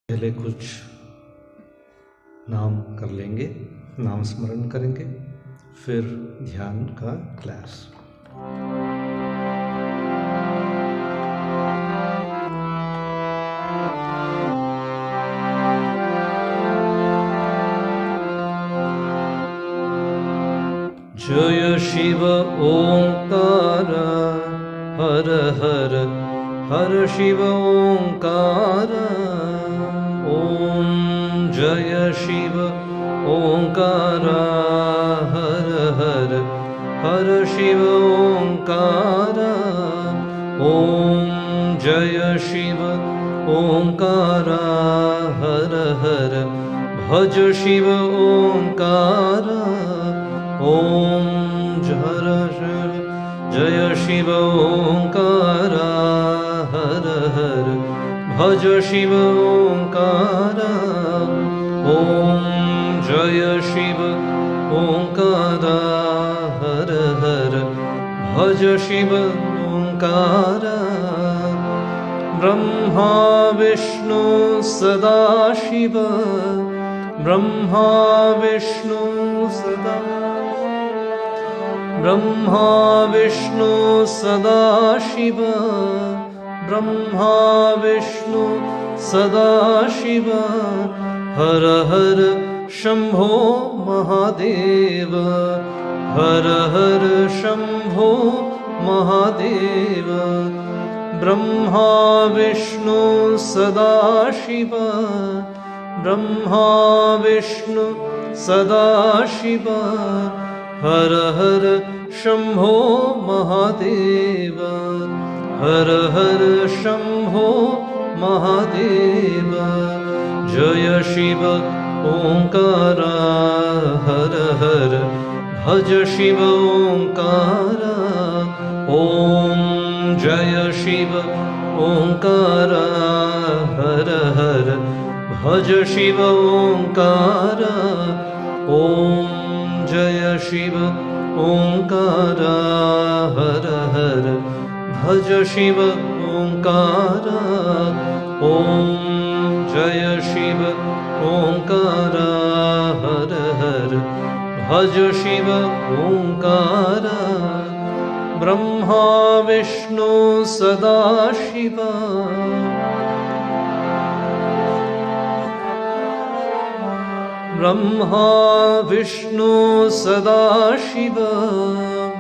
पहले कुछ नाम कर लेंगे, नाम स्मरण करेंगे, फिर ध्यान का क्लास। जय शिव ओंकार, हर हर हर शिव ओंकार। ओम जय शिव ओंकार, हर हर हर शिव ओंकार। ओम जय शिव ओंकार, हर हर भज शिव ओंकार। ओम जय शिव ओंकार, हर हर भज शिव ओंकार। ओम जय शिव ओंकार, हर हर भज शिव ओंकार। ब्रह्मा विष्णु सदाशिव, ब्रह्मा विष्णु सदा, ब्रह्मा विष्णु सदाशिव, ब्रह्मा विष्णु सदाशिव। हर हर शंभो महादेव, हर हर शंभो महादेव। ब्रह्मा विष्णु सदाशिव, ब्रह्मा विष्णु सदाशिव। हर हर शंभो महादेव, हर हर शंभो महादेव। जय शिव ओंकार, हर हर भज शिव ओंकार। ओम जय शिव ओंकार, हर हर भज शिव ओंकार। ओम जय शिव ओंकार, हर हर भज शिव ओंकार। ओम जय शिव ओंकार, हर हर भज शिव ओंकार। ब्रह्मा विष्णु सदाशिव, ब्रह्मा विष्णु सदाशिव,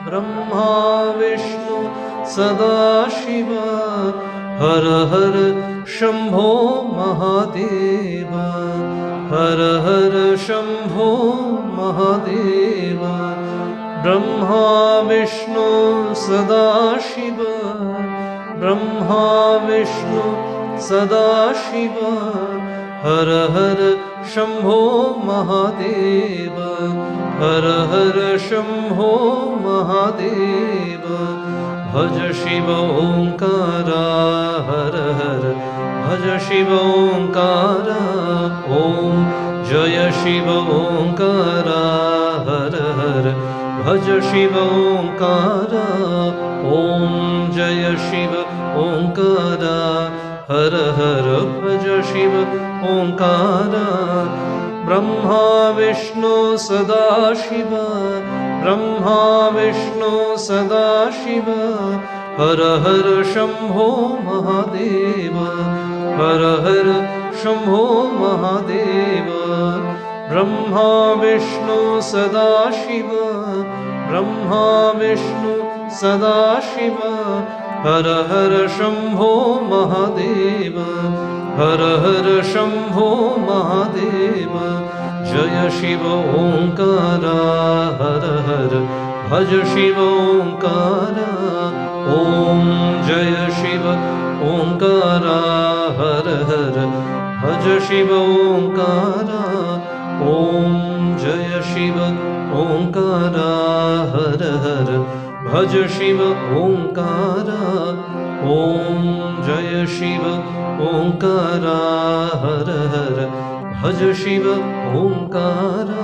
ब्रह्मा विष्णु सदाशिव। हर हर शंभो महादेव, हर हर शंभो महादेव। ब्रह्मा विष्णु सदाशिव, ब्रह्मा विष्णु सदाशिव। हर हर शंभो महादेव, हर हर शंभो महादेव। भज शिव ओंकार, हर हर भज शिव ओंकार। ओम जय शिव ओंकार, हर हर भज शिव ओंकार। ओम जय शिव ओंकार, हर हर भज शिव ओंकार। ब्रह्मा विष्णु सदाशिव, ब्रह्मा विष्णु सदाशिव। हर हर शंभो महादेव, हर हर शंभो महादेव। ब्रह्मा विष्णु सदाशिव, ब्रह्मा विष्णु सदाशिव। हर हर शंभो महादेव, हर हर शंभो महादेव। जय शिव ओंकार, हर हर भज शिव ओंकार। ओम जय शिव ओंकार, हर हर भज शिव ओंकार। ओम जय शिव ओंकार, हर हर भज शिव ओंकार। ओम जय शिव ओंकार, हर हर भज शिव ओंकार।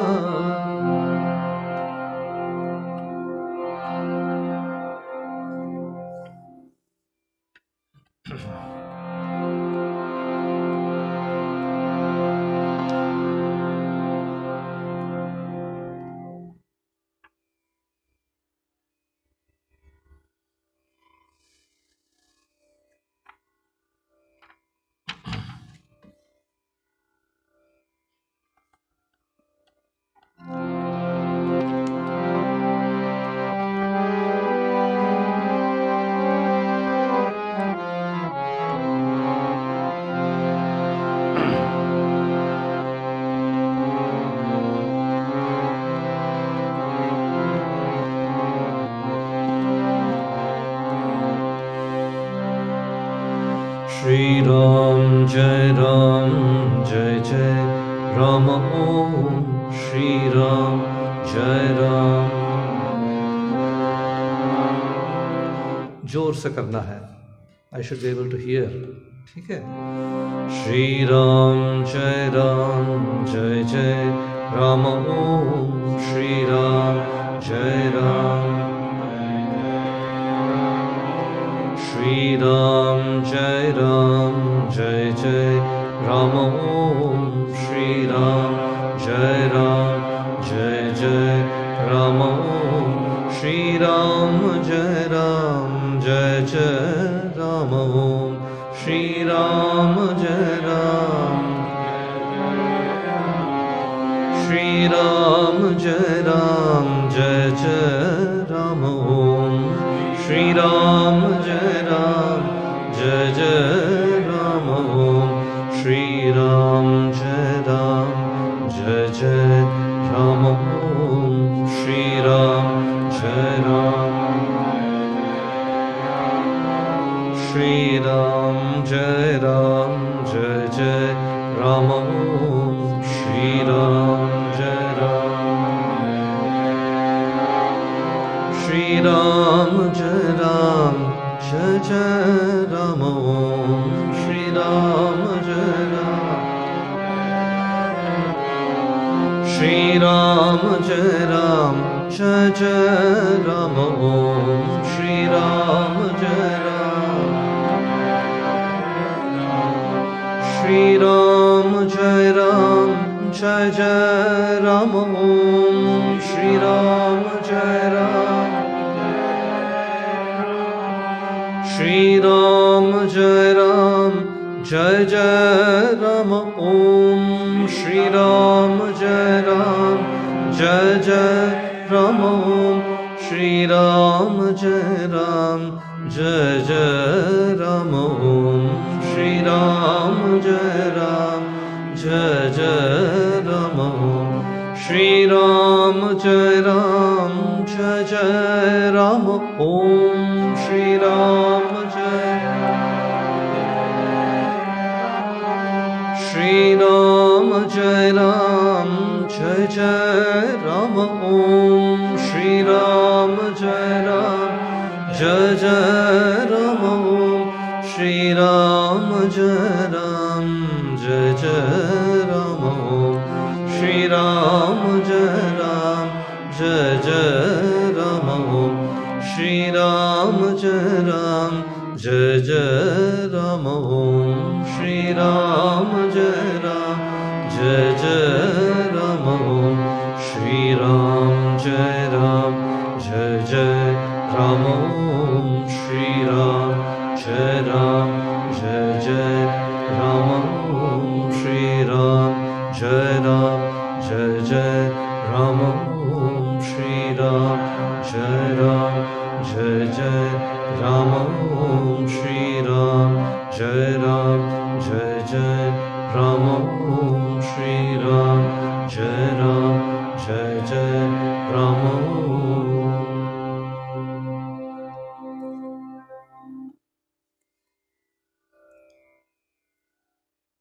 Shri Ram Jai Ram Jai Jai Ram Om Shri Ram Jai Ram. जोर से करना है. I should be able to hear. ठीक है. Shri Ram Jai Jai Ram Om Shri Ram Jai Ram. Shri Ram Jai Jai Ram Om Shri Ram Jai Jai Ram Om Shri Ram Jai Jai Ram Om Shri Ram Jai Shri Ram Jai Jai Ram Om Shri Ram Jai Jai Ram Om Shri Ram Jai Jai Ram Om Shri Ram Shri Ram Jai Jai Ram Om Shri Ram Shri Ram Jai Jai Ram Om Shri Ram Shri Ram Jai Jai Ram Om Shri Ram Shri Ram Jai Jai Ram Om Shri Ram Shri Ram Jai Jai Ram Om Shri Ram Jai Jai Ram Om Shri Ram Jai Ram Om Shri Ram Jai Ram Om Shri Ram Jai Ram Om Shri Ram Shri Ram Jai Ram Om Shri Ram Jai Ram Om Shri Ram Jai Ram Om Shri Ram Jai Ram Om Shri Ram Jai Ram Om Shri Ram Jai Ram Om Shri Ram Jai Ram Om Shri Ram Jai Ram Om Shri Ram Jai Ram Om Shri Ram Jai Ram Om Shri Ram Jai Ram Om Shri Ram Jai Ram Om.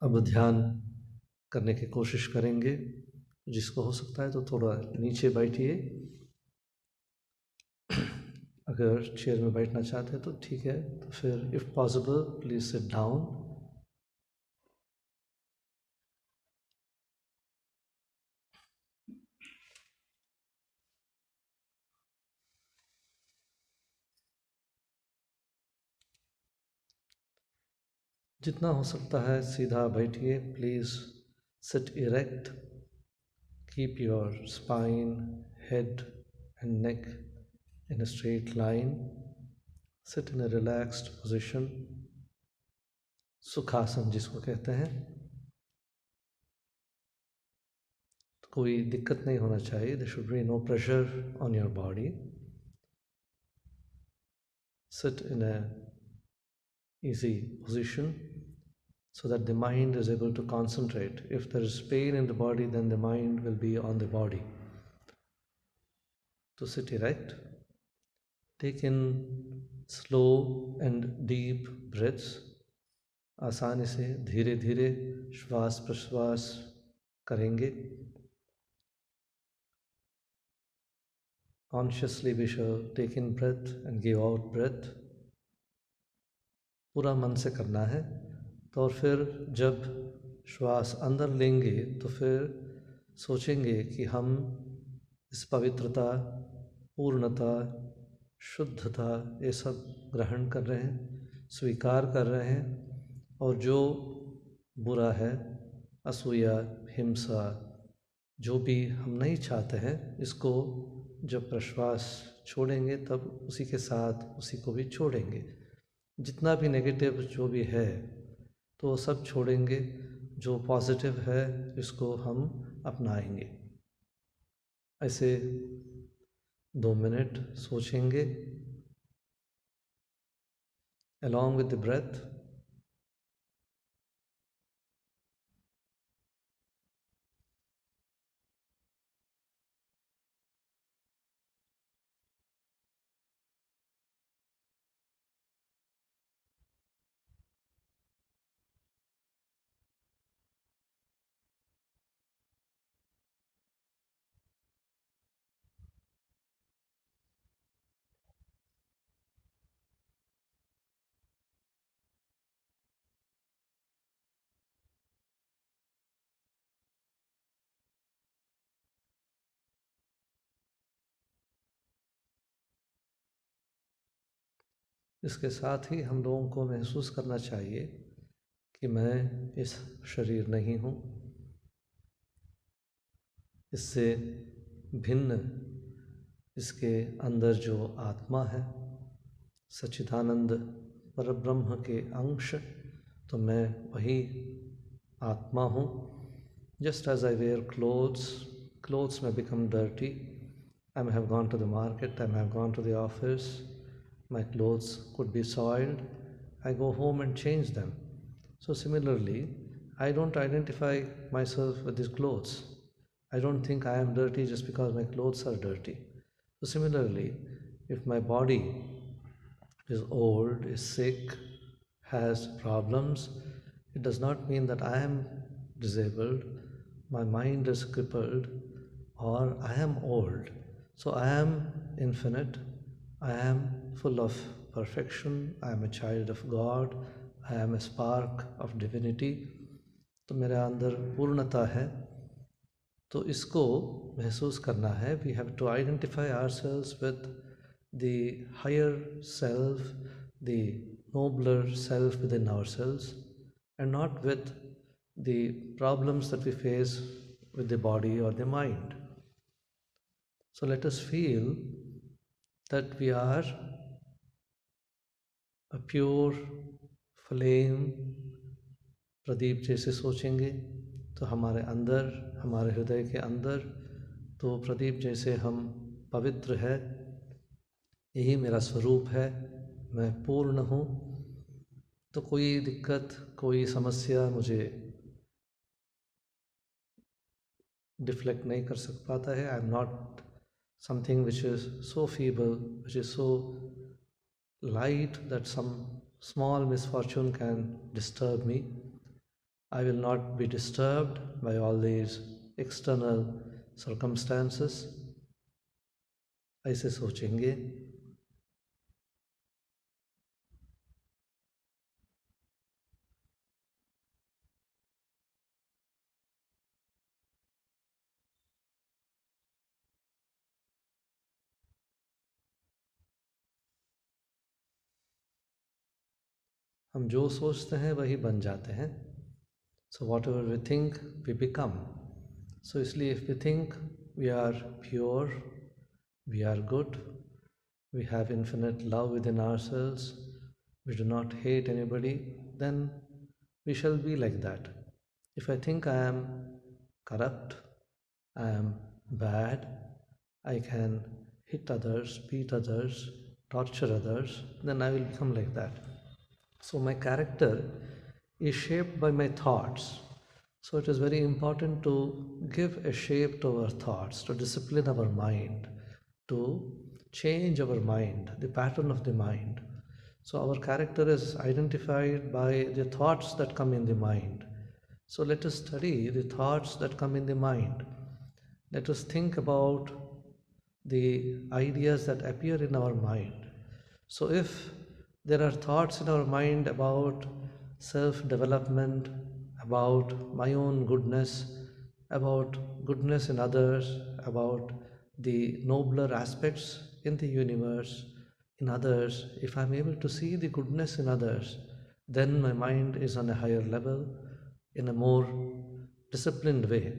अब ध्यान करने की कोशिश करेंगे. जिसको हो सकता है तो थोड़ा नीचे बैठिए. अगर चेयर में बैठना चाहते हैं तो ठीक है. तो फिर if possible please sit down. जितना हो सकता है सीधा बैठिए. Please sit erect. Keep your spine, head and neck in a straight line. Sit in a relaxed position. सुखासन जिसको कहते हैं. कोई दिक्कत नहीं होना चाहिए. There should be no pressure on your body. Sit in a easy position so that the mind is able to concentrate. If there is pain in the body, then the mind will be on the body. To sit erect. Take in slow and deep breaths. आसानी से धीरे धीरे श्वास प्रश्वास करेंगे। Consciously we shall take in breath and give out breath। पूरा मन से करना है। तो और फिर जब श्वास अंदर लेंगे तो फिर सोचेंगे कि हम इस पवित्रता, पूर्णता, शुद्धता ये सब ग्रहण कर रहे हैं, स्वीकार कर रहे हैं। और जो बुरा है, असूया, हिंसा, जो भी हम नहीं चाहते हैं, इसको जब प्रश्वास छोड़ेंगे तब उसी के साथ उसी को भी छोड़ेंगे। जितना भी नेगेटिव जो भी है तो वो सब छोड़ेंगे, जो पॉजिटिव है इसको हम अपनाएंगे। ऐसे 2 मिनट सोचेंगे along with the breath। इसके साथ ही हम लोगों को महसूस करना चाहिए कि मैं इस शरीर नहीं हूँ। इससे भिन्न इसके अंदर जो आत्मा है, सच्चिदानंद परब्रह्म के अंश, तो मैं वही आत्मा हूँ। Just as I wear clothes, clothes may become dirty. I may have gone to the market, I may have gone to the office, my clothes could be soiled. I go home and change them. So similarly, I don't identify myself with these clothes. I don't think I am dirty just because my clothes are dirty. So similarly, if my body is old, is sick, has problems, it does not mean that I am disabled, my mind is crippled, or I am old. So I am infinite, I am full of perfection, I am a child of God, I am a spark of divinity। तो मेरे अंदर पूर्णता है। तो इसको महसूस करना है। We have to identify ourselves with the higher self, the nobler self within ourselves, and not with the problems that we face with the body or the mind. So let us feel that we are a pure flame। Pradeep जैसे सोचेंगे तो हमारे अंदर, हमारे हृदय के अंदर तो प्रदीप जैसे हम पवित्र है। यही मेरा स्वरूप है, मैं पूर्ण हूँ। तो कोई दिक्कत, कोई समस्या मुझे डिफ्लेक्ट नहीं कर सक पाता है। I am not something which is so feeble, which is so light that some small misfortune can disturb me. I will not be disturbed by all these external circumstances। ऐसे सोचेंगे। हम जो सोचते हैं वही बन जाते हैं। So whatever we think, we become। So इसलिए if we think we are pure, we are good, we have infinite love within ourselves, we do not hate anybody, then we shall be like that। If I think I am corrupt, I am bad, I can hit others, beat others, torture others, then I will become like that। So my character is shaped by my thoughts। So it is very important to give a shape to our thoughts, to discipline our mind, to change our mind, the pattern of the mind, So our character is identified by the thoughts that come in the mind. So let us study the thoughts that come in the mind. Let us think about the ideas that appear in our mind. So if there are thoughts in our mind about self development, about my own goodness, about goodness in others, about the nobler aspects in the universe, in others, if I'm able to see the goodness in others, then my mind is on a higher level, in a more disciplined way.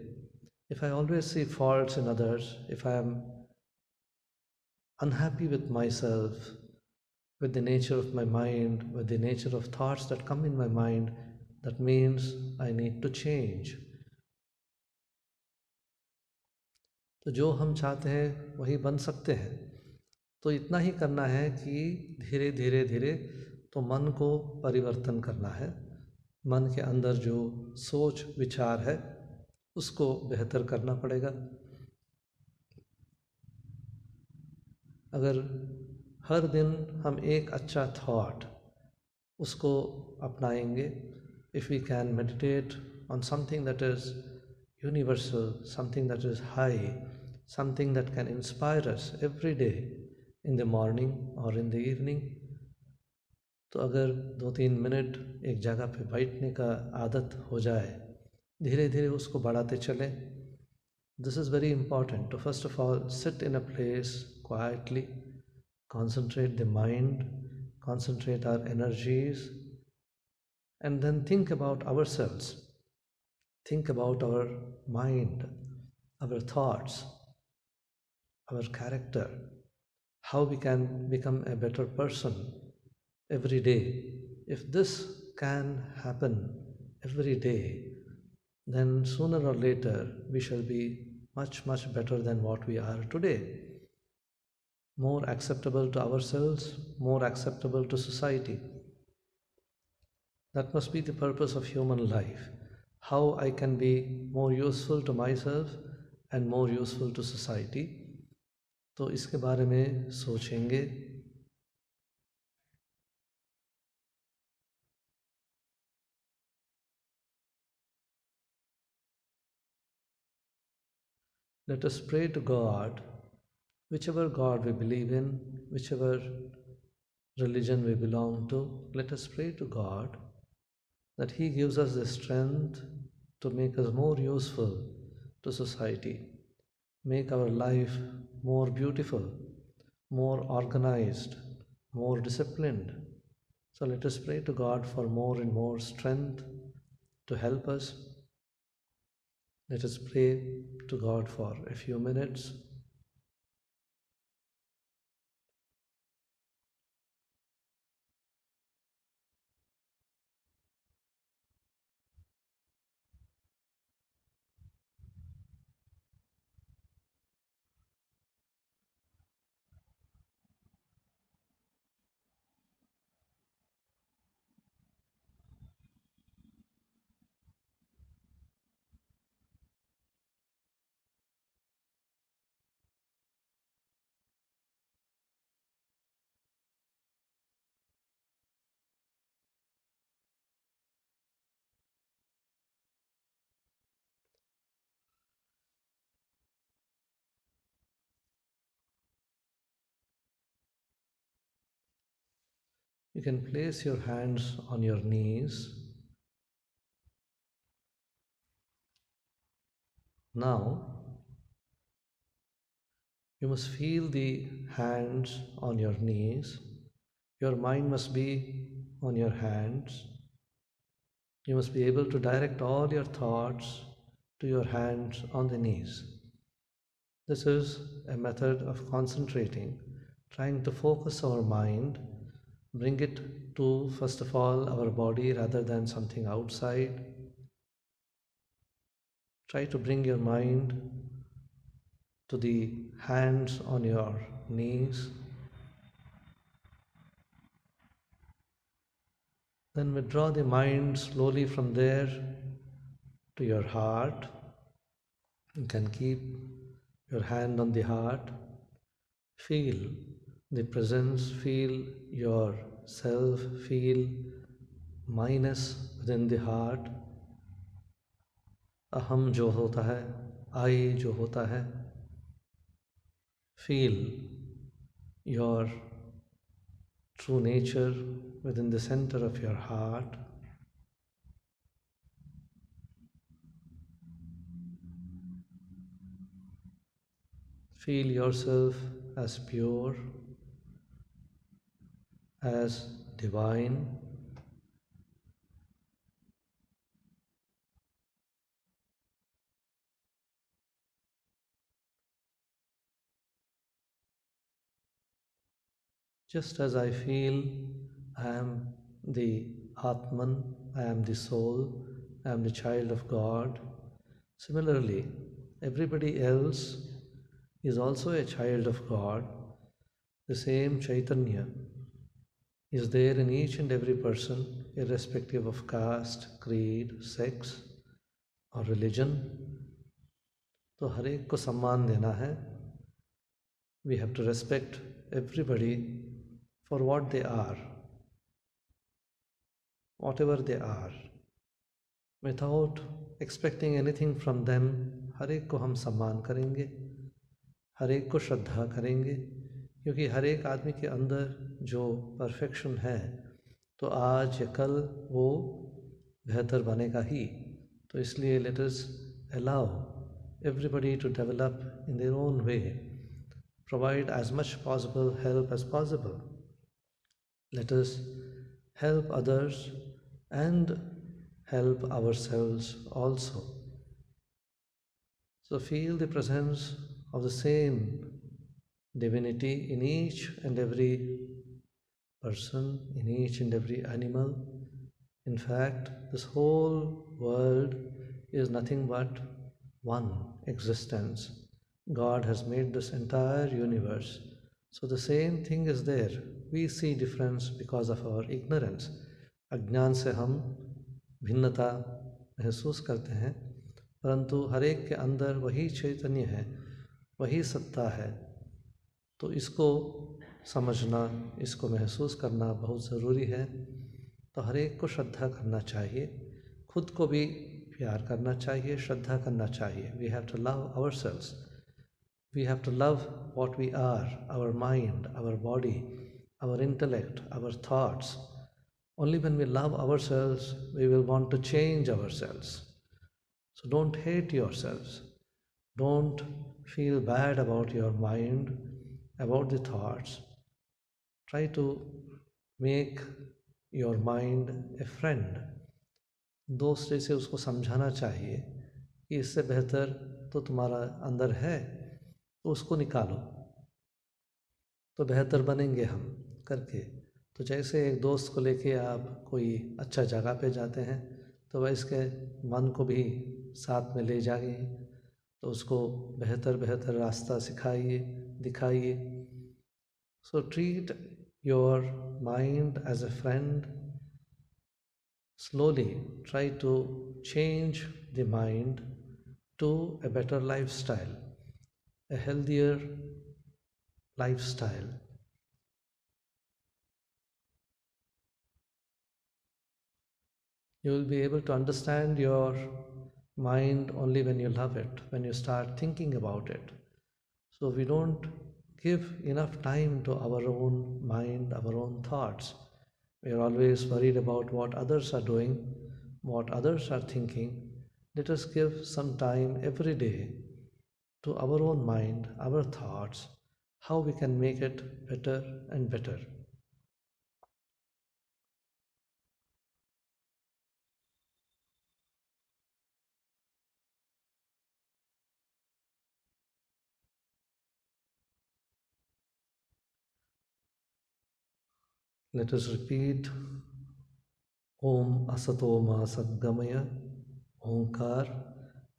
If I always see faults in others, if I am unhappy with myself, with the nature of my mind, with the nature of thoughts that come in my mind, that means I need to change. तो जो हम चाहते हैं वही बन सकते हैं। तो इतना ही करना है कि धीरे धीरे धीरे तो मन को परिवर्तन करना है। मन के अंदर जो सोच विचार है उसको बेहतर करना पड़ेगा। अगर हर दिन हम एक अच्छा थॉट उसको अपनाएंगे, if we can meditate on something that is universal, something that is high, something that can inspire us every day in the morning or in the evening, तो अगर 2-3 मिनट एक जगह पे बैठने का आदत हो जाए, धीरे धीरे उसको बढ़ाते चलें। This is very important to first of all sit in a place quietly, concentrate the mind, concentrate our energies, and then think about ourselves. Think about our mind, our thoughts, our character, how we can become a better person every day. If this can happen every day, then sooner or later we shall be much, much better than what we are today. More acceptable to ourselves, more acceptable to society. That must be the purpose of human life. How I can be more useful to myself and more useful to society. तो इसके बारे में सोचेंगे। Let us pray to God, whichever God we believe in, whichever religion we belong to. Let us pray to God that He gives us the strength to make us more useful to society, make our life more beautiful, more organized, more disciplined. So let us pray to God for more and more strength to help us. Let us pray to God for a few minutes. You can place your hands on your knees. Now, you must feel the hands on your knees. Your mind must be on your hands. You must be able to direct all your thoughts to your hands on the knees. This is a method of concentrating, trying to focus our mind, bring it to, first of all, our body rather than something outside. Try to bring your mind to the hands on your knees. Then withdraw the mind slowly from there to your heart. You can keep your hand on the heart. Feel the presence, feel yourself, feel minus within the heart, aham जो होता है, I जो होता है. Feel your true nature within the center of your heart. Feel yourself as pure, as divine. Just as I feel I am the Atman, I am the soul, I am the child of God, similarly, everybody else is also a child of God. The same Chaitanya is there in each and every person, irrespective of caste, creed, sex or religion. तो हर एक को सम्मान देना है. We have to respect everybody for what they are, whatever they are, without expecting anything from them. हर एक को हम सम्मान करेंगे, हर एक को श्रद्धा करेंगे, क्योंकि हर एक आदमी के अंदर जो परफेक्शन है तो आज या कल वो बेहतर बनेगा ही. तो इसलिए let us allow everybody to develop in their own way, provide as much possible help as possible. Let us help others and help ourselves also. So feel the presence of the same divinity in each and every person, in each and every animal. In fact, this whole world is nothing but one existence. God has made this entire universe. So the same thing is there. We see difference because of our ignorance. अज्ञान से हम भिन्नता महसूस करते हैं, परंतु हर एक के अंदर वही चैतन्य है, वही सत्ता है. तो इसको समझना, इसको महसूस करना बहुत ज़रूरी है. तो हर एक को श्रद्धा करना चाहिए, खुद को भी प्यार करना चाहिए, श्रद्धा करना चाहिए. We have to love ourselves. We have to love what we are, our mind, our body, our intellect, our thoughts. Only when we love ourselves, we will want to change ourselves. So don't hate yourselves. Don't feel bad about your mind, about the thoughts. Try to make your mind a friend. दोस्त जैसे उसको समझाना चाहिए कि इससे बेहतर तो तुम्हारा अंदर है, तो उसको निकालो, तो बेहतर बनेंगे हम करके. तो जैसे एक दोस्त को लेके आप कोई अच्छा जगह पे जाते हैं, तो वह इसके मन को भी साथ में ले जाइए, तो उसको बेहतर बेहतर रास्ता सिखाइए, दिखाइए. So treat your mind as a friend. Slowly try to change the mind to a better lifestyle, a healthier lifestyle. You will be able to understand your mind only when you love it, when you start thinking about it. So we don't give enough time to our own mind, our own thoughts. We are always worried about what others are doing, what others are thinking. Let us give some time every day to our own mind, our thoughts, how we can make it better and better. Let us repeat Om Asato Ma Sadgamaya, Omkar,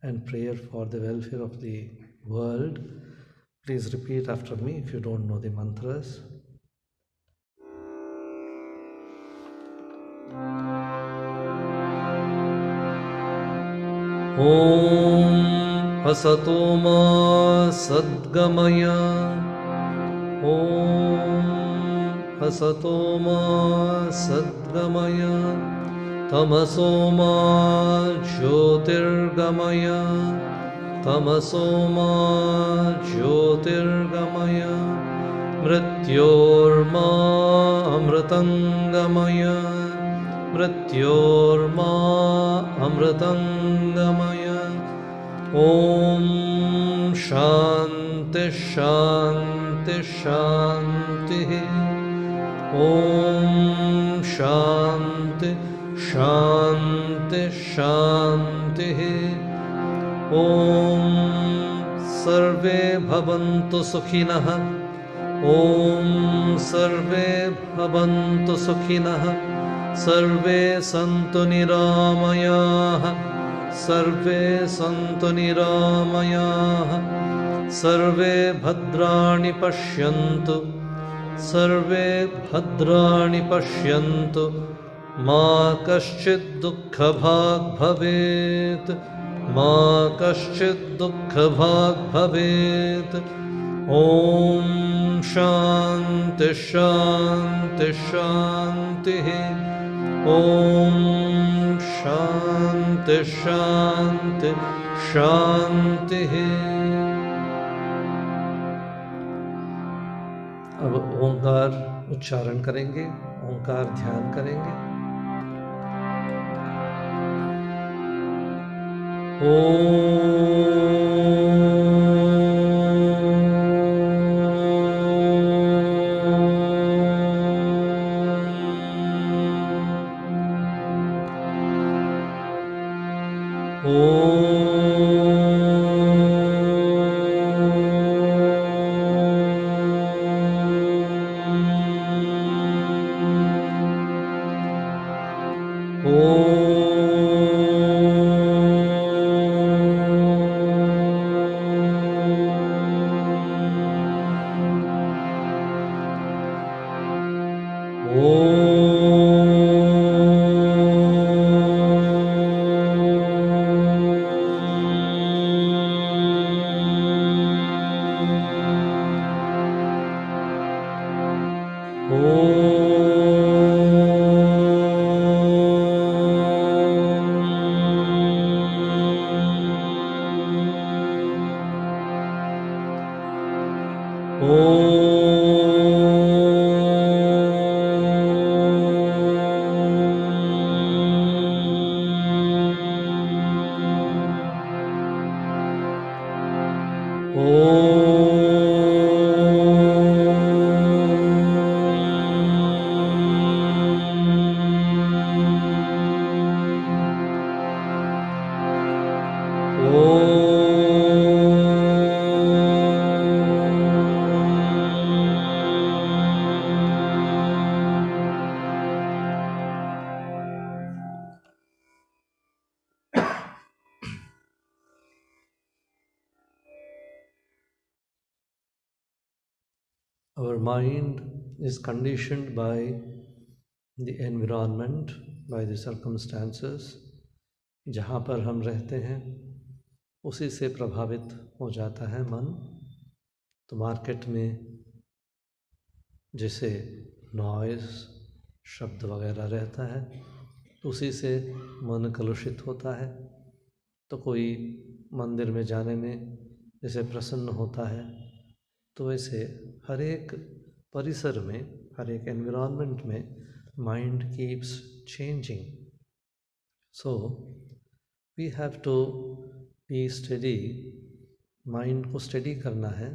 and prayer for the welfare of the world. Please repeat after me if you don't know the mantras. Om Asato Ma Sadgamaya, Om असतो मा सद्गमय तमसो मा ज्योतिर्गमय तमसो मा ज्योतिर्गमय मृत्योर्मा अमृतङ्गमय मृत्योर्मा अमृतङ्गमय ॐ शान्ति शान्ति शान्तिः ॐ शान्ति शान्ति शान्तिः ॐ सर्वे भवन्तु सुखिनः ॐ सर्वे भवन्तु सुखिनः सर्वे सन्तु निरामयाः सर्वे सन्तु निरामयाः सर्वे भद्राणि पश्यन्तु सर्वे भद्राणि पश्यन्तु मा कश्चित् दुःखभाग् भवेत् मा कश्चित् दुःखभाग् भवेत् ॐ शान्ति शान्ति शान्तिः ॐ शान्ति शान्ति शान्तिः। अब ओंकार उच्चारण करेंगे, ओंकार ध्यान करेंगे। Our mind is conditioned by the environment, by the circumstances. जहाँ पर हम रहते हैं उसी से प्रभावित हो जाता है मन। तो मार्केट में जैसे नॉइज़, शब्द वगैरह रहता है, उसी से मन कलुषित होता है। तो कोई मंदिर में जाने में जैसे प्रसन्न होता है, तो वैसे हर एक परिसर में, हर एक एनवायरनमेंट में mind keeps changing. So we have to be study. Mind को स्टडी करना है।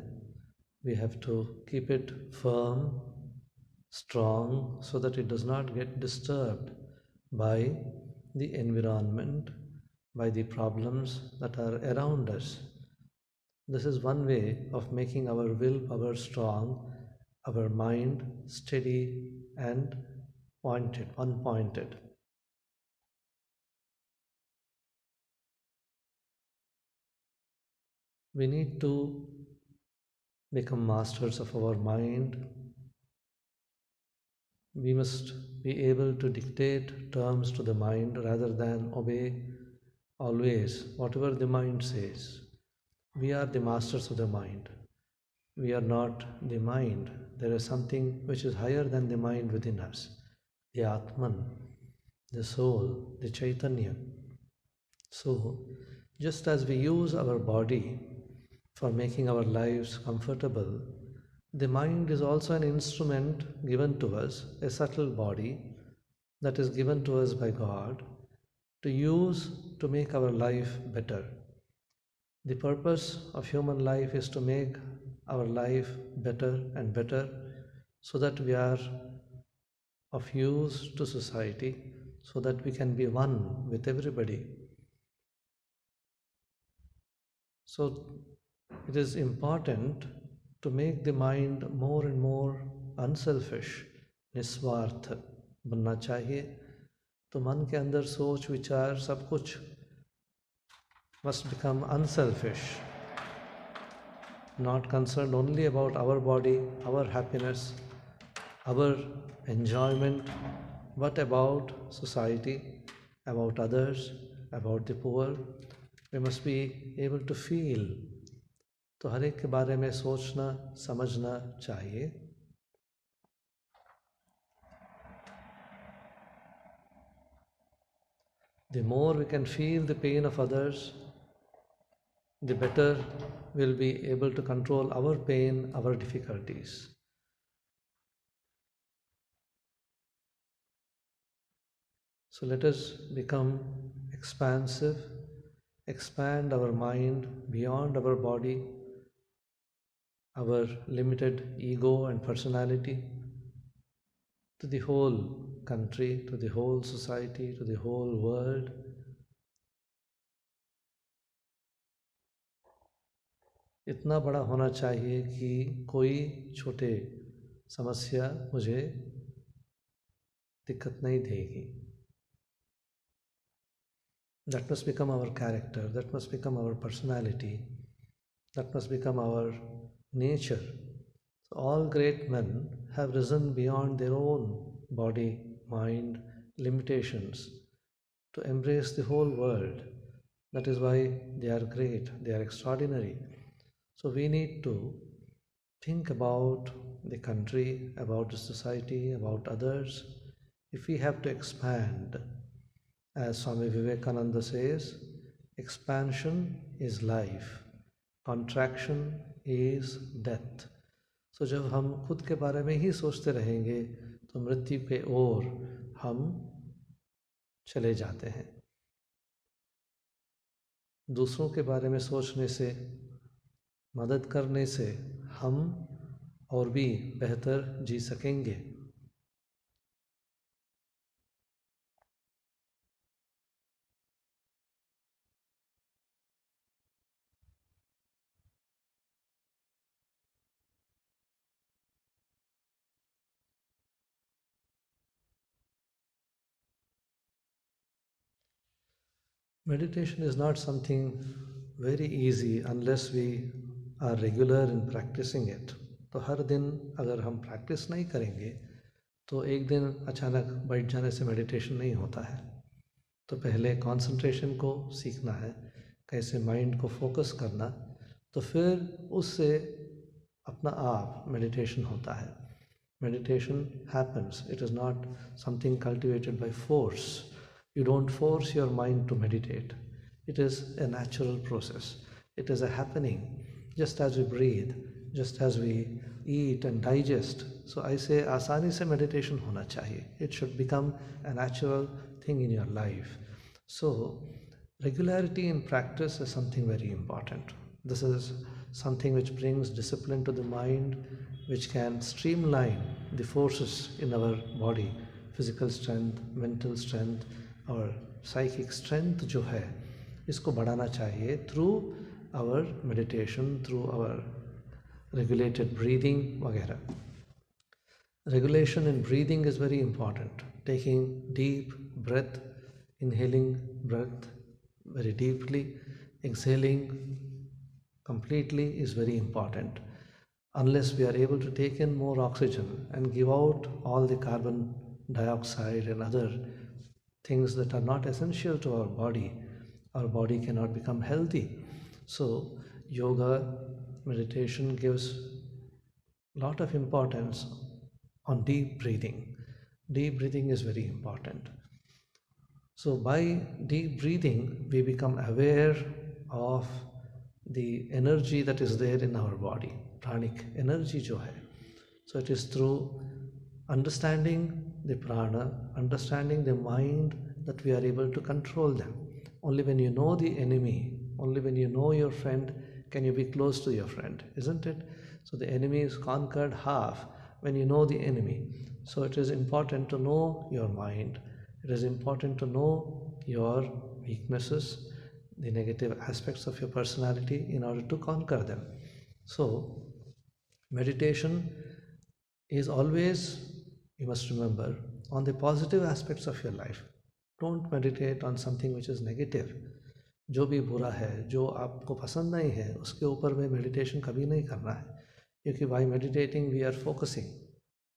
We have to keep it firm, strong, so that it does not get disturbed by the environment, by the problems that are around us. This is one way of making our willpower strong, our mind steady and pointed, one-pointed. We need to become masters of our mind. We must be able to dictate terms to the mind rather than obey always whatever the mind says. We are the masters of the mind. We are not the mind. there is something which is higher than the mind within us, the Atman, the soul, the Chaitanya. So, just as we use our body for making our lives comfortable, the mind is also an instrument given to us, a subtle body that is given to us by God to use to make our life better. The purpose of human life is to make our life better and better so that we are of use to society, so that we can be one with everybody. So it is important to make the mind more and more unselfish, निस्वार्थ बनना चाहिए. तो मन के अंदर सोच विचार सब कुछ must become unselfish, not concerned only about our body, our happiness, our enjoyment, but about society, about others, about the poor. We must be able to feel. तो हर एक के बारे में सोचना समझना चाहिए. The more we can feel the pain of others, the better we'll be able to control our pain, our difficulties. So let us become expansive, expand our mind beyond our body, our limited ego and personality, to the whole country, to the whole society, to the whole world. इतना बड़ा होना चाहिए कि कोई छोटे समस्या मुझे दिक्कत नहीं देगी. That must become our character, that must become our personality, that must become our nature. So all great men have risen beyond their own body, mind, limitations to embrace the whole world. That is why they are great, they are extraordinary. So we need to think about the country, about the society, about others. If we have to expand, as Swami Vivekananda says, expansion is life, contraction is death. So जब हम खुद के बारे में ही सोचते रहेंगे तो मृत्यु के ओर हम चले जाते हैं. दूसरों के बारे में सोचने से, मदद करने से हम और भी बेहतर जी सकेंगे. Meditation is not something very easy unless we are regular in practicing it. तो हर दिन अगर हम प्रैक्टिस नहीं करेंगे तो एक दिन अचानक बैठ जाने से मेडिटेशन नहीं होता है. तो पहले कंसंट्रेशन को सीखना है, कैसे माइंड को फोकस करना, तो फिर उससे अपना आप मेडिटेशन होता है. Meditation happens. It is not something cultivated by force. You don't force your mind to meditate. It is a natural process. It is a happening. Just as we breathe, just as we eat and digest. So I say, आसानी से meditation होना चाहिए. It should become a natural thing in your life. So regularity in practice is something very important. This is something which brings discipline to the mind, which can streamline the forces in our body, physical strength, mental strength और psychic strength जो है इसको बढ़ाना चाहिए through our meditation, through our regulated breathing वगैरह. Regulation in breathing is very important. Taking deep breath, inhaling breath very deeply, exhaling completely is very important. Unless we are able to take in more oxygen and give out all the carbon dioxide and other things that are not essential to our body cannot become healthy. So yoga, meditation gives lot of importance on deep breathing. Deep breathing is very important. So by deep breathing, we become aware of the energy that is there in our body, pranic energy जो है. So it is through understanding the prana, understanding the mind, that we are able to control them. Only when you know the enemy, only when you know your friend, can you be close to your friend, isn't it? So the enemy is conquered half when you know the enemy. So it is important to know your mind. It is important to know your weaknesses, the negative aspects of your personality, in order to conquer them. So meditation is always, you must remember, on the positive aspects of your life. Don't meditate on something which is negative. जो भी बुरा है, जो आपको पसंद नहीं है, उसके ऊपर में मेडिटेशन कभी नहीं करना है, क्योंकि by meditating we are focusing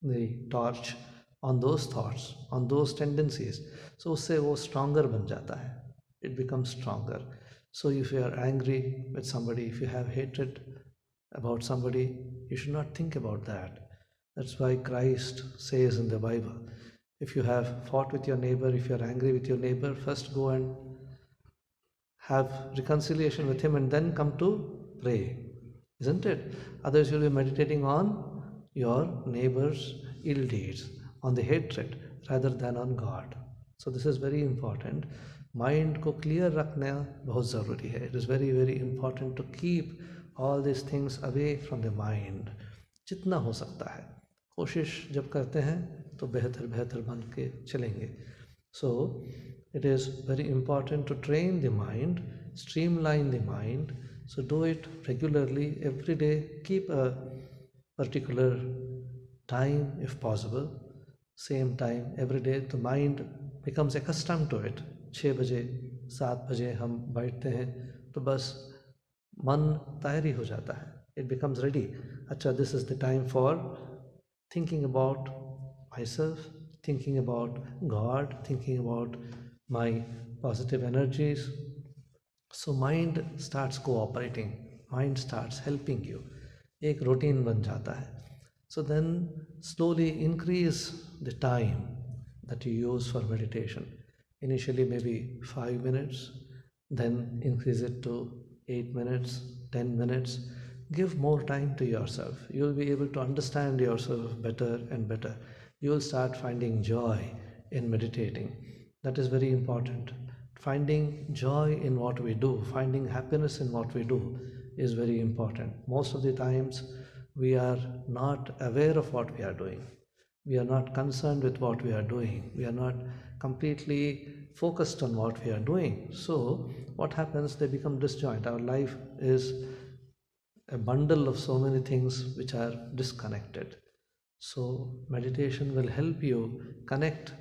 the torch on those thoughts, on those tendencies. So उससे वो stronger बन जाता है, it becomes stronger. So if you are angry with somebody, if you have hatred about somebody, you should not think about that. That's why Christ says in the Bible, if you have fought with your neighbor, if you are angry with your neighbor, first go and have reconciliation with him and then come to pray, isn't it? Otherwise, you'll be meditating on your neighbor's ill deeds, on the hatred, rather than on God. So this is very important. Mind को clear रखना बहुत ज़रूरी है. It is very, very important to keep all these things away from the mind. जितना हो सकता है, कोशिश जब करते हैं तो बेहतर बेहतर बन के चलेंगे. So it is very important to train the mind, streamline the mind. So do it regularly, every day. Keep a particular time if possible, same time every day. The mind becomes accustomed to it. 6 बजे 7 बजे हम बैठते हैं तो बस मन तैयारी हो जाता है. It becomes ready. अच्छा, this is the time for thinking about myself, thinking about God, thinking about my positive energies. So mind starts cooperating, mind starts helping you. एक routine बन जाता है. So then slowly increase the time that you use for meditation. Initially maybe 5 minutes, then increase it to 8 minutes, 10 minutes. Give more time to yourself. You will be able to understand yourself better and better. You will start finding joy in meditating. That is very important. Finding joy in what we do, finding happiness in what we do is very important. Most of the times we are not aware of what we are doing. We are not concerned with what we are doing. We are not completely focused on what we are doing. So what happens? They become disjoint. Our life is a bundle of so many things which are disconnected. So meditation will help you connect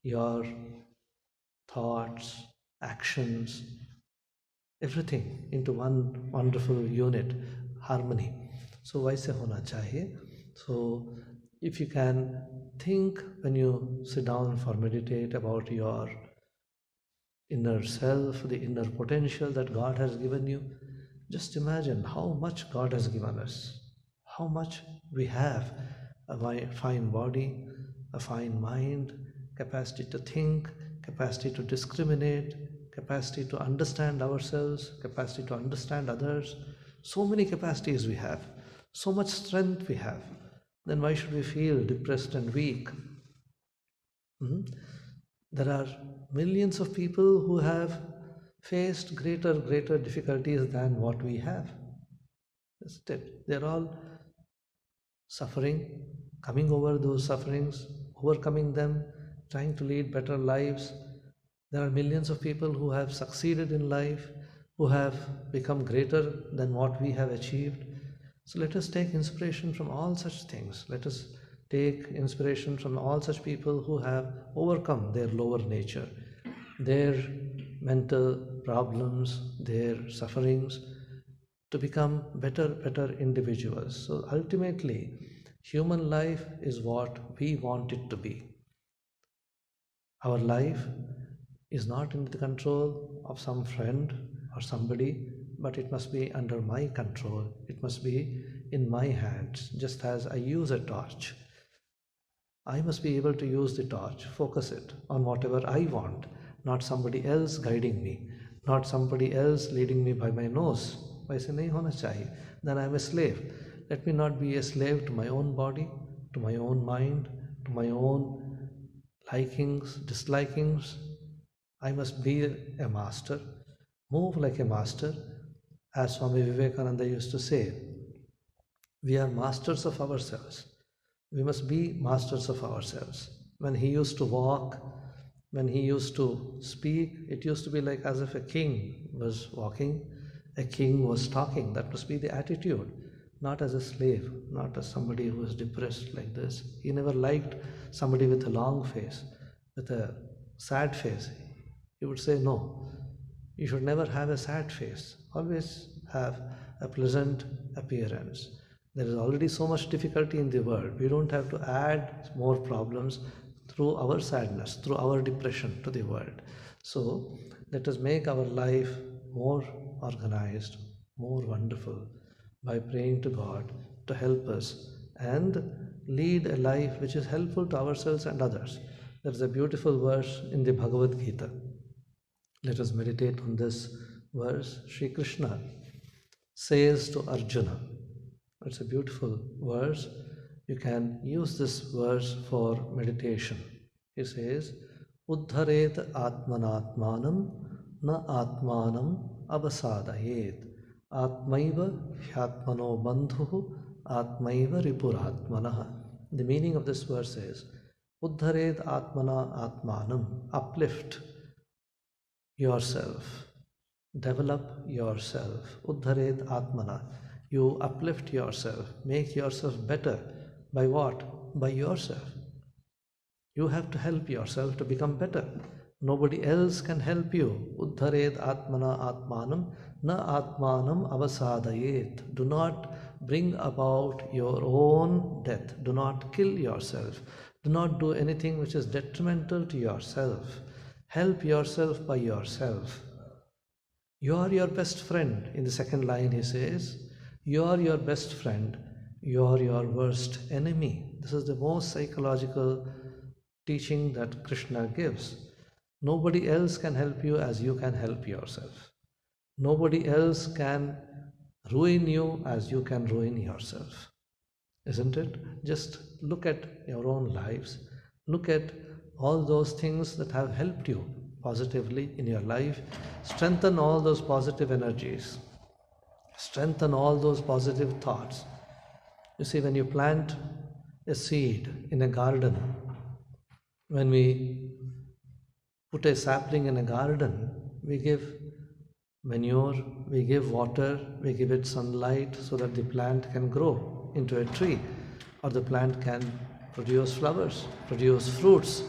your thoughts, actions, everything into one wonderful unit, harmony. So वैसे होना चाहिए. So if you can think when you sit down for meditate about your inner self, the inner potential that God has given you, just imagine how much God has given us, how much we have: a fine body, a fine mind, capacity to think, capacity to discriminate, capacity to understand ourselves, capacity to understand others. So many capacities we have, so much strength we have. Then why should we feel depressed and weak? There are millions of people who have faced greater difficulties than what we have. They're all suffering, coming over those sufferings, overcoming them, trying to lead better lives. There are millions of people who have succeeded in life, who have become greater than what we have achieved. So let us take inspiration from all such things. Let us take inspiration from all such people who have overcome their lower nature, their mental problems, their sufferings, to become better individuals. So ultimately, human life is what we want it to be. Our life is not in the control of some friend or somebody, but it must be under my control. It must be in my hands, just as I use a torch. I must be able to use the torch, focus it on whatever I want, not somebody else guiding me, not somebody else leading me by my nose. वैसे नहीं होना चाहिए. Then I am a slave. Let me not be a slave to my own body, to my own mind, to my own likings, dislikings. I must be a master, move like a master. As Swami Vivekananda used to say, we are masters of ourselves. We must be masters of ourselves. When he used to walk, when he used to speak, it used to be like as if a king was walking, a king was talking. That must be the attitude, not as a slave, not as somebody who is depressed like this. He never liked somebody with a long face, with a sad face. He would say, no, you should never have a sad face. Always have a pleasant appearance. There is already so much difficulty in the world. We don't have to add more problems through our sadness, through our depression to the world. So let us make our life more organized, more wonderful by praying to God to help us and lead a life which is helpful to ourselves and others. There is a beautiful verse in the Bhagavad Gita. Let us meditate on this verse. Sri Krishna says to Arjuna, it's a beautiful verse. You can use this verse for meditation. He says, Uddharet atmanatmanam na atmanam avasadayet atmaiva hyatmano bandhu atmaiva ripuratmanah. The meaning of this verse is, Uddharet atmana atmanam, uplift yourself, develop yourself. Uddharet atmana, you uplift yourself, make yourself better. By what? By yourself. You have to help yourself to become better. Nobody else can help you. Uddharet atmana atmanam na atmanam avasadayet. Do not bring about your own death. Do not kill yourself. Do not do anything which is detrimental to yourself. Help yourself by yourself. You are your best friend. In the second line he says, you are your best friend, you are your worst enemy. This is the most psychological teaching that Krishna gives. Nobody else can help you as you can help yourself. Nobody else can ruin you as you can ruin yourself. Isn't it? Just look at your own lives. Look at all those things that have helped you positively in your life. Strengthen all those positive energies. Strengthen all those positive thoughts. You see, when you plant a seed in a garden, when we put a sapling in a garden, we give manure, we give water, we give it sunlight so that the plant can grow into a tree, or the plant can produce flowers, produce fruits.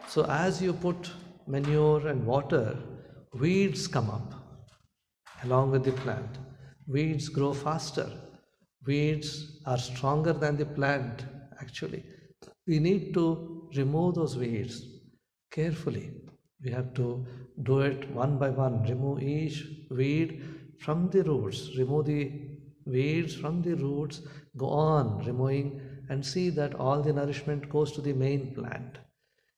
So as you put manure and water, weeds come up along with the plant. Weeds grow faster. Weeds are stronger than the plant, actually. We need to remove those weeds carefully. We have to do it one by one. Remove each weed from the roots. Remove the weeds from the roots. Go on removing and see that all the nourishment goes to the main plant.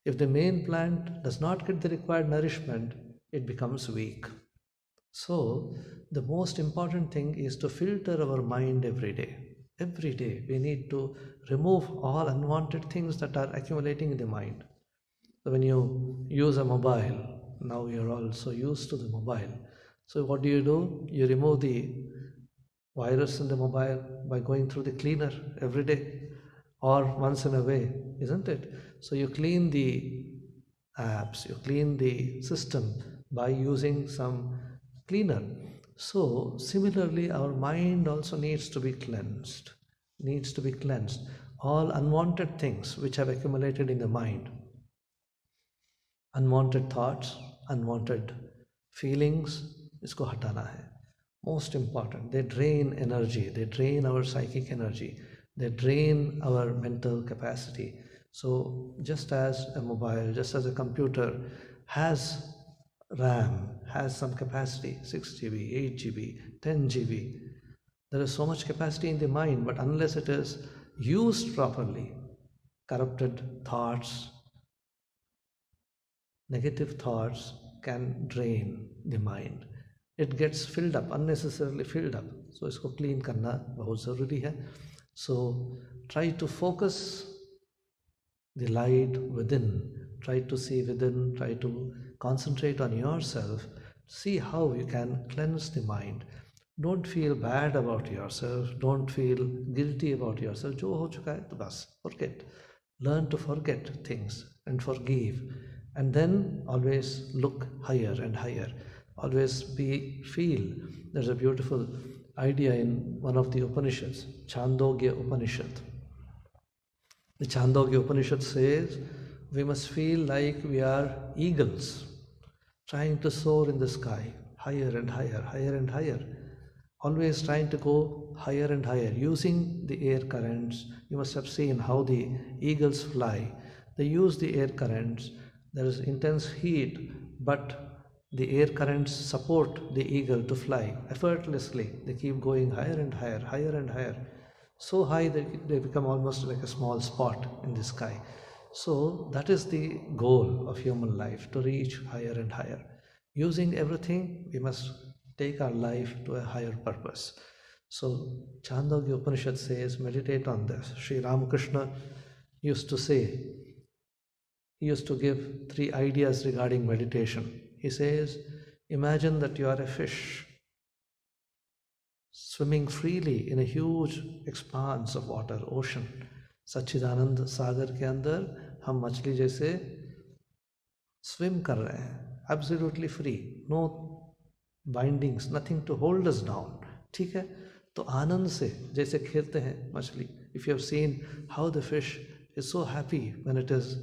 If the main plant does not get the required nourishment, it becomes weak. So, the most important thing is to filter our mind every day. Every day, we need to remove all unwanted things that are accumulating in the mind. So, when you use a mobile, now you're all so used to the mobile. So, what do? You remove the virus in the mobile by going through the cleaner every day or once in a way, isn't it? So, you clean the apps, you clean the system by using some cleaner. So similarly, our mind also needs to be cleansed, all unwanted things which have accumulated in the mind, unwanted thoughts, unwanted feelings, isko hatana hai. Most important, they drain energy, they drain our psychic energy, they drain our mental capacity. So just as a mobile, just as a computer has RAM, has some capacity, 6 GB, 8 GB, 10 GB. There is so much capacity in the mind, but unless it is used properly, corrupted thoughts, negative thoughts can drain the mind. It gets filled up, unnecessarily filled up. So इसको clean करना बहुत ज़रूरी है. So try to focus the light within. Try to see within. Try to concentrate on yourself. See how you can cleanse the mind. Don't feel bad about yourself. Don't feel guilty about yourself. जो हो चुका है तो बस forget. Learn to forget things and forgive. And then always look higher and higher. Always feel. There's a beautiful idea in one of the Upanishads, Chandogya Upanishad. The Chandogya Upanishad says we must feel like we are eagles trying to soar in the sky, higher and higher, higher and higher. Always trying to go higher and higher, using the air currents. You must have seen how the eagles fly. They use the air currents. There is intense heat, but the air currents support the eagle to fly effortlessly. They keep going higher and higher, higher and higher. So high that they become almost like a small spot in the sky. So that is the goal of human life, to reach higher and higher. Using everything, we must take our life to a higher purpose. So Chandogya Upanishad says, meditate on this. Sri Ramakrishna used to say, he used to give 3 ideas regarding meditation. He says, imagine that you are a fish swimming freely in a huge expanse of water, ocean. सच्चिदानंद सागर के अंदर हम मछली जैसे swim कर रहे हैं, absolutely free, no bindings, nothing to hold us down. ठीक है, तो आनंद से जैसे खेलते हैं मछली. If you have seen how the fish is so happy when it is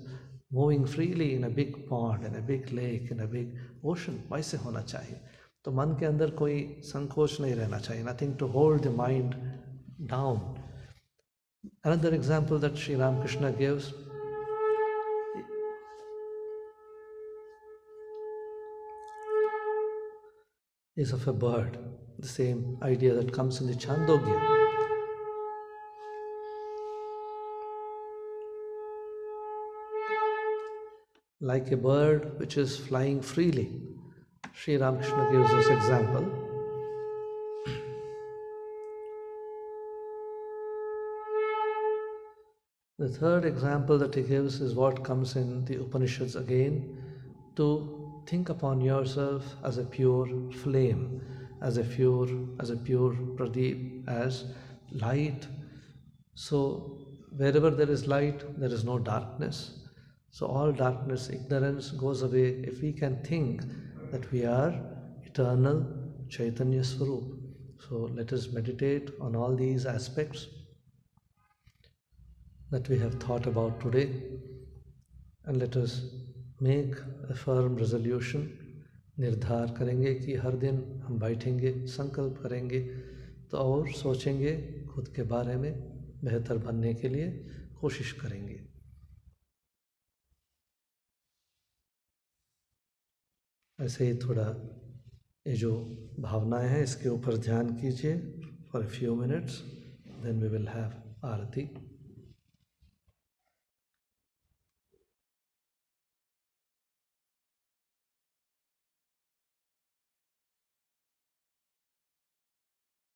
moving freely in a big pond, in a big lake, in a big ocean, वैसे होना चाहिए. तो मन के अंदर कोई संकोच नहीं रहना चाहिए, nothing to hold the mind down. Another example that Sri Ramakrishna gives is of a bird, the same idea that comes in the Chandogya. Like a bird which is flying freely. Sri Ramakrishna gives this example. The third example that he gives is what comes in the Upanishads again, to think upon yourself as a pure flame, as a pure pradeep, as light. So wherever there is light, there is no darkness. So all darkness, ignorance goes away if we can think that we are eternal Chaitanya Swarup. So let us meditate on all these aspects that we have thought about today, and let us make a firm resolution. निर्धार करेंगे कि हर दिन हम बैठेंगे, संकल्प करेंगे तो और सोचेंगे खुद के बारे में, बेहतर बनने के लिए कोशिश करेंगे. ऐसे ही थोड़ा ये जो भावनाएं हैं इसके ऊपर ध्यान कीजिए for a few minutes, then we will have Aarti.